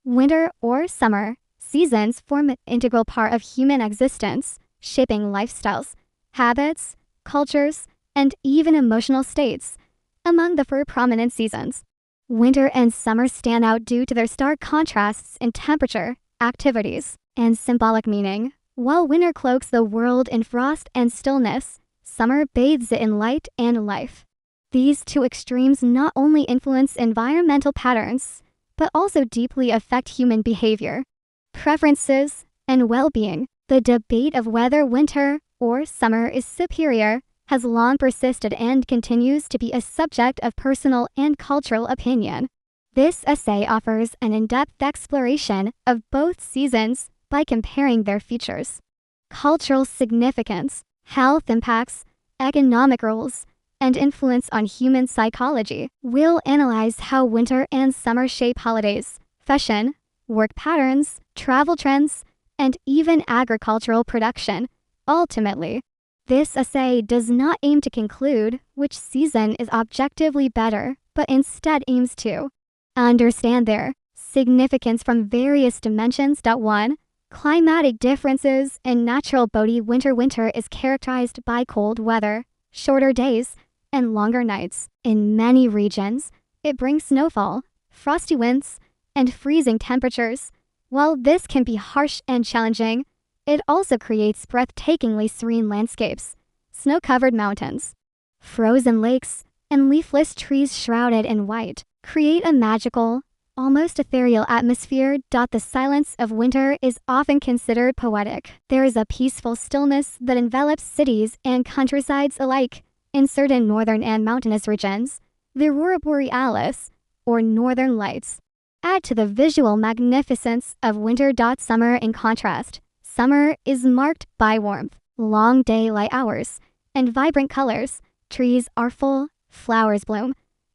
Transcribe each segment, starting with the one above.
Winter or summer seasons form an integral part of human existence, shaping lifestyles, habits, cultures, and even emotional states. Among the four prominent seasons, winter and summer stand out due to their stark contrasts in temperature, activities, and symbolic meaning. While winter cloaks the world in frost and stillness, summer bathes it in light and life. These two extremes not only influence environmental patterns, but also deeply affect human behavior, preferences, and well-being. The debate of whether winter or summer is superior has long persisted and continues to be a subject of personal and cultural opinion. This essay offers an in-depth exploration of both seasons by comparing their features, cultural significance, health impacts, economic roles, and influence on human psychology. We'll analyze how winter and summer shape holidays, fashion, work patterns, travel trends, and even agricultural production. Ultimately, this essay does not aim to conclude which season is objectively better, but instead aims to understand their significance from various dimensions. 1. Climatic differences in natural beauty. Winter is characterized by cold weather, shorter days, and longer nights. In many regions, it brings snowfall, frosty winds, and freezing temperatures. While this can be harsh and challenging, it also creates breathtakingly serene landscapes, snow-covered mountains, frozen lakes, and leafless trees shrouded in white create a magical, almost ethereal atmosphere. The silence of winter is often considered poetic. There is a peaceful stillness that envelops cities and countrysides alike. In certain northern and mountainous regions, the aurora borealis, or northern lights, add to the visual magnificence of winter. Summer, in contrast, summer is marked by warmth, long daylight hours, and vibrant colors. Trees are full, flowers bloom,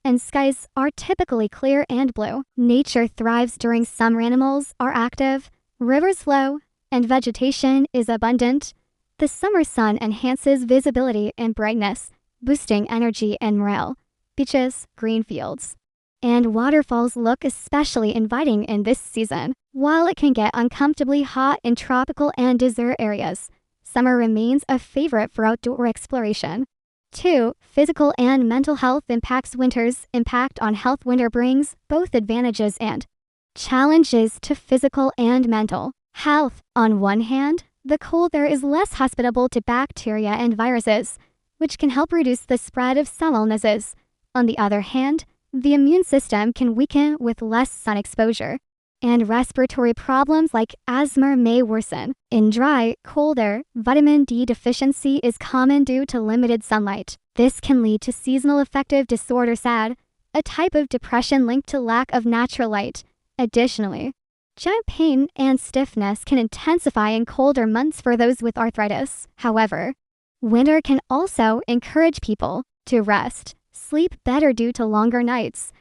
and skies are typically clear and blue. Nature thrives during summer. Animals are active, rivers flow, and vegetation is abundant. The summer sun enhances visibility and brightness, boosting energy and morale. Beaches, green fields, and waterfalls look especially inviting in this season. While it can get uncomfortably hot in tropical and desert areas, summer remains a favorite for outdoor exploration. 2. Physical and mental health impacts. Winter's impact on health. Winter brings both advantages and challenges to physical and mental health. On one hand, the cold air is less hospitable to bacteria and viruses, which can help reduce the spread of some illnesses. On the other hand, the immune system can weaken with less sun exposure, and respiratory problems like asthma may worsen. In dry, cold air, vitamin D deficiency is common due to limited sunlight. This can lead to seasonal affective disorder (SAD), a type of depression linked to lack of natural light. Additionally, joint pain and stiffness can intensify in colder months for those with arthritis. However, winter can also encourage people to rest, sleep better due to longer nights,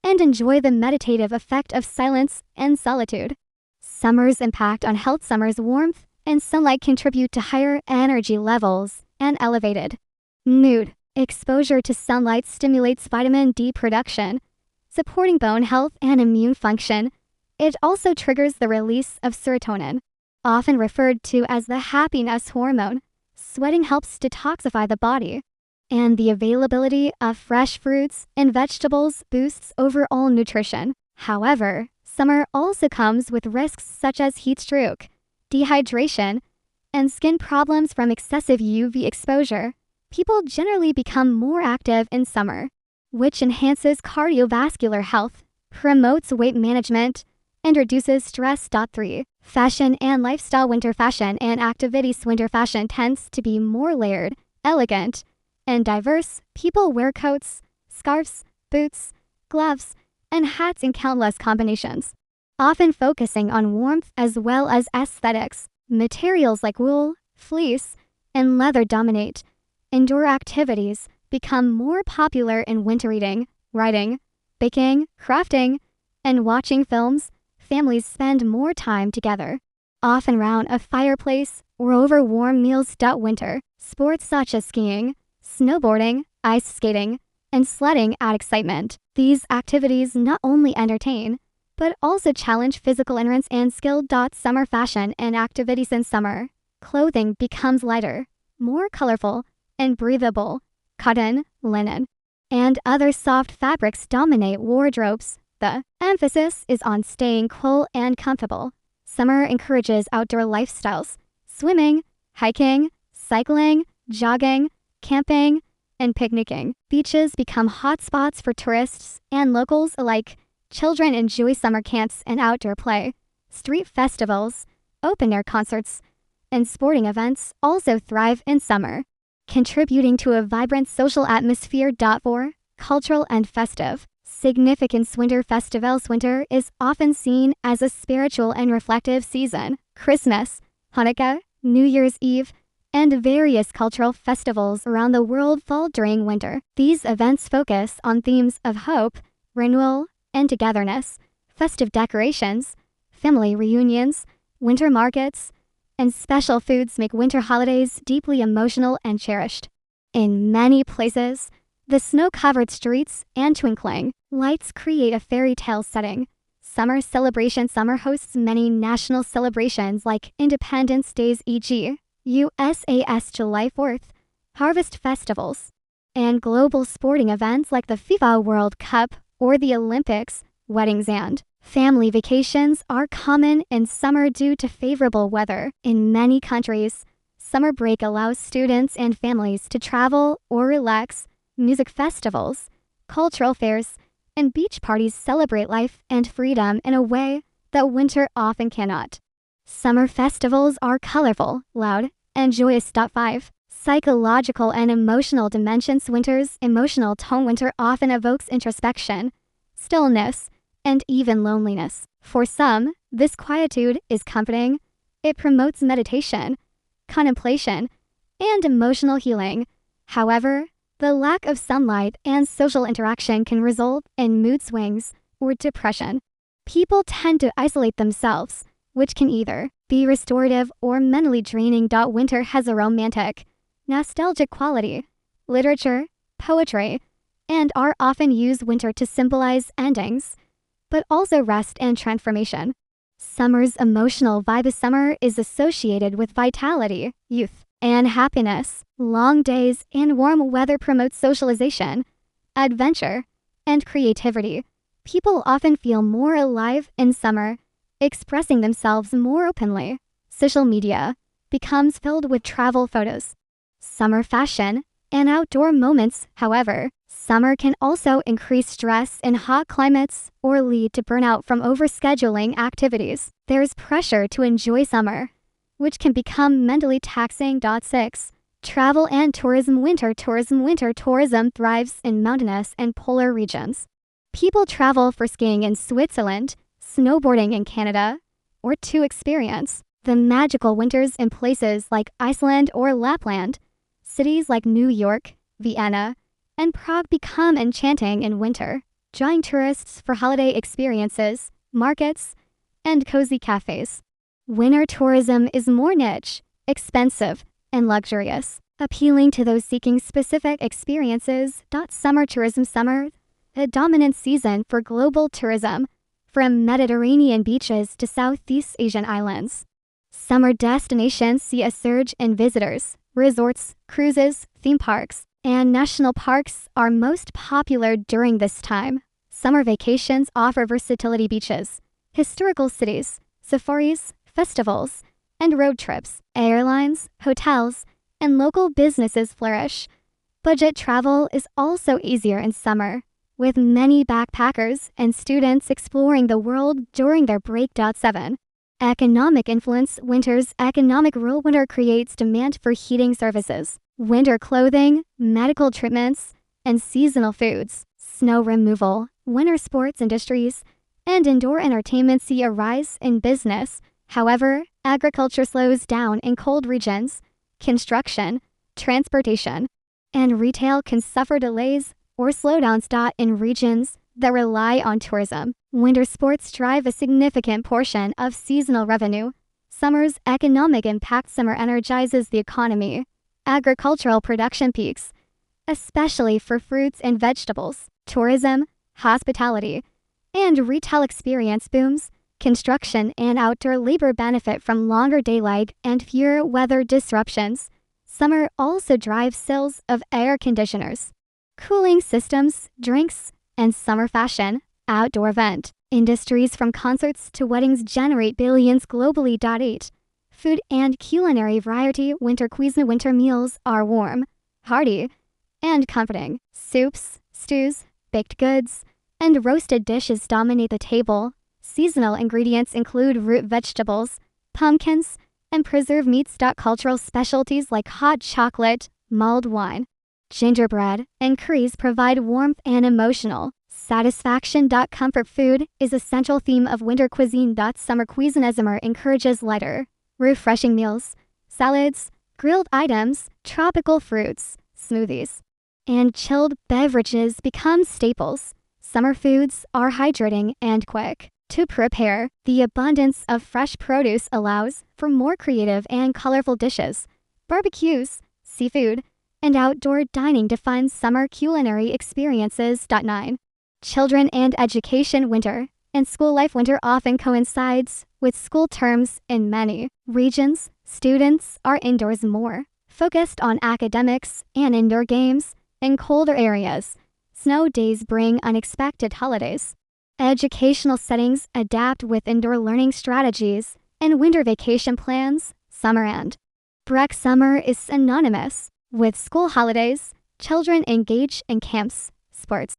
and enjoy the meditative effect of silence and solitude. Summer's impact on health. Summer's warmth and sunlight contribute to higher energy levels and elevated mood. Exposure to sunlight stimulates vitamin D production, supporting bone health and immune function. It also triggers the release of serotonin, often referred to as the happiness hormone. Sweating helps detoxify the body, and the availability of fresh fruits and vegetables boosts overall nutrition. However, summer also comes with risks such as heat stroke, dehydration, and skin problems from excessive UV exposure. People generally become more active in summer, which enhances cardiovascular health, promotes weight management, and reduces stress. 3. Fashion and lifestyle. Winter fashion and activities. Winter fashion tends to be more layered, elegant, and diverse. People wear coats, scarves, boots, gloves, and hats in countless combinations, often focusing on warmth as well as aesthetics. Materials like wool, fleece, and leather dominate. Indoor activities become more popular in winter. Reading, writing, baking, crafting, and watching films. Families spend more time together, often around a fireplace or over warm meals. Winter sports such as skiing, snowboarding, ice skating, and sledding add excitement. These activities not only entertain, but also challenge physical endurance and skill. Summer fashion and activities in summer. Clothing becomes lighter, more colorful, and breathable. Cotton, linen, and other soft fabrics dominate wardrobes. The emphasis is on staying cool and comfortable. Summer encourages outdoor lifestyles, swimming, hiking, cycling, jogging, camping, and picnicking. Beaches become hotspots for tourists and locals alike. Children enjoy summer camps and outdoor play. Street festivals, open-air concerts, and sporting events also thrive in summer, contributing to a vibrant social atmosphere. For cultural and festive significance, winter festivals. Winter is often seen as a spiritual and reflective season. Christmas, Hanukkah, New Year's Eve, and various cultural festivals around the world fall during winter. These events focus on themes of hope, renewal, and togetherness. Festive decorations, family reunions, winter markets, and special foods make winter holidays deeply emotional and cherished. In many places, the snow-covered streets and twinkling lights create a fairy tale setting. Summer celebration. Summer hosts many national celebrations like Independence Days, e.g., USA's July 4th, harvest festivals, and global sporting events like the FIFA World Cup or the Olympics. Weddings and family vacations are common in summer due to favorable weather. In many countries, summer break allows students and families to travel or relax. Music festivals, cultural fairs, and beach parties celebrate life and freedom in a way that winter often cannot. Summer festivals are colorful, loud, and joyous. 5. Psychological and emotional dimensions. Winter's emotional tone. Winter often evokes introspection, stillness, and even loneliness. For some, this quietude is comforting. It promotes meditation, contemplation, and emotional healing. However, the lack of sunlight and social interaction can result in mood swings or depression. People tend to isolate themselves, which can either be restorative or mentally draining. Winter has a romantic, nostalgic quality. Literature, poetry, and art often use winter to symbolize endings, but also rest and transformation. Summer's emotional vibe. Summer is associated with vitality, youth, and happiness. Long days and warm weather promote socialization, adventure, and creativity. People often feel more alive in summer, expressing themselves more openly. Social media becomes filled with travel photos, summer fashion, and outdoor moments. However, summer can also increase stress in hot climates or lead to burnout from overscheduling activities. There's pressure to enjoy summer, which can become mentally taxing. 6. Travel and tourism. Winter tourism. Winter tourism thrives in mountainous and polar regions. People travel for skiing in Switzerland, snowboarding in Canada, or to experience the magical winters in places like Iceland or Lapland. Cities like New York, Vienna, and Prague become enchanting in winter, drawing tourists for holiday experiences, markets, and cozy cafes. Winter tourism is more niche, expensive, and luxurious, appealing to those seeking specific experiences. Summer tourism. Summer, a dominant season for global tourism, from Mediterranean beaches to Southeast Asian islands. Summer destinations see a surge in visitors. Resorts, cruises, theme parks, and national parks are most popular during this time. Summer vacations offer versatility. Beaches, historical cities, safaris, festivals, and road trips. Airlines, hotels, and local businesses flourish. Budget travel is also easier in summer, with many backpackers and students exploring the world during their break. 7. Economic influence. Winter's economic role. Winter creates demand for heating services, winter clothing, medical treatments, and seasonal foods. Snow removal, winter sports industries, and indoor entertainment see a rise in business. However, agriculture slows down in cold regions. Construction, transportation, and retail can suffer delays or slowdowns. In regions that rely on tourism, winter sports drive a significant portion of seasonal revenue. Summer's economic impact. Summer energizes the economy. Agricultural production peaks, especially for fruits and vegetables. Tourism, hospitality, and retail experience booms. Construction and outdoor labor benefit from longer daylight and fewer weather disruptions. Summer also drives sales of air conditioners, cooling systems, drinks, and summer fashion. Outdoor event industries from concerts to weddings generate billions globally. 8. Food and culinary variety. Winter cuisine. Winter meals are warm, hearty, and comforting. Soups, stews, baked goods, and roasted dishes dominate the table. Seasonal ingredients include root vegetables, pumpkins, and preserved meats. Cultural specialties like hot chocolate, mulled wine, gingerbread, and curries provide warmth and emotional satisfaction. Comfort food is a central theme of winter cuisine. Summer cuisine. Summer encourages lighter, refreshing meals, salads, grilled items, tropical fruits, smoothies, and chilled beverages become staples. Summer foods are hydrating and quick to prepare. The abundance of fresh produce allows for more creative and colorful dishes. Barbecues, seafood, and outdoor dining define summer culinary experiences. 9. Children and education. Winter and school life. Winter often coincides with school terms. In many regions, students are indoors more, focused on academics and indoor games. In colder areas, snow days bring unexpected holidays. Educational settings adapt with indoor learning strategies and winter vacation plans. Summer and break. Summer is synonymous with school holidays. Children engage in camps, sports,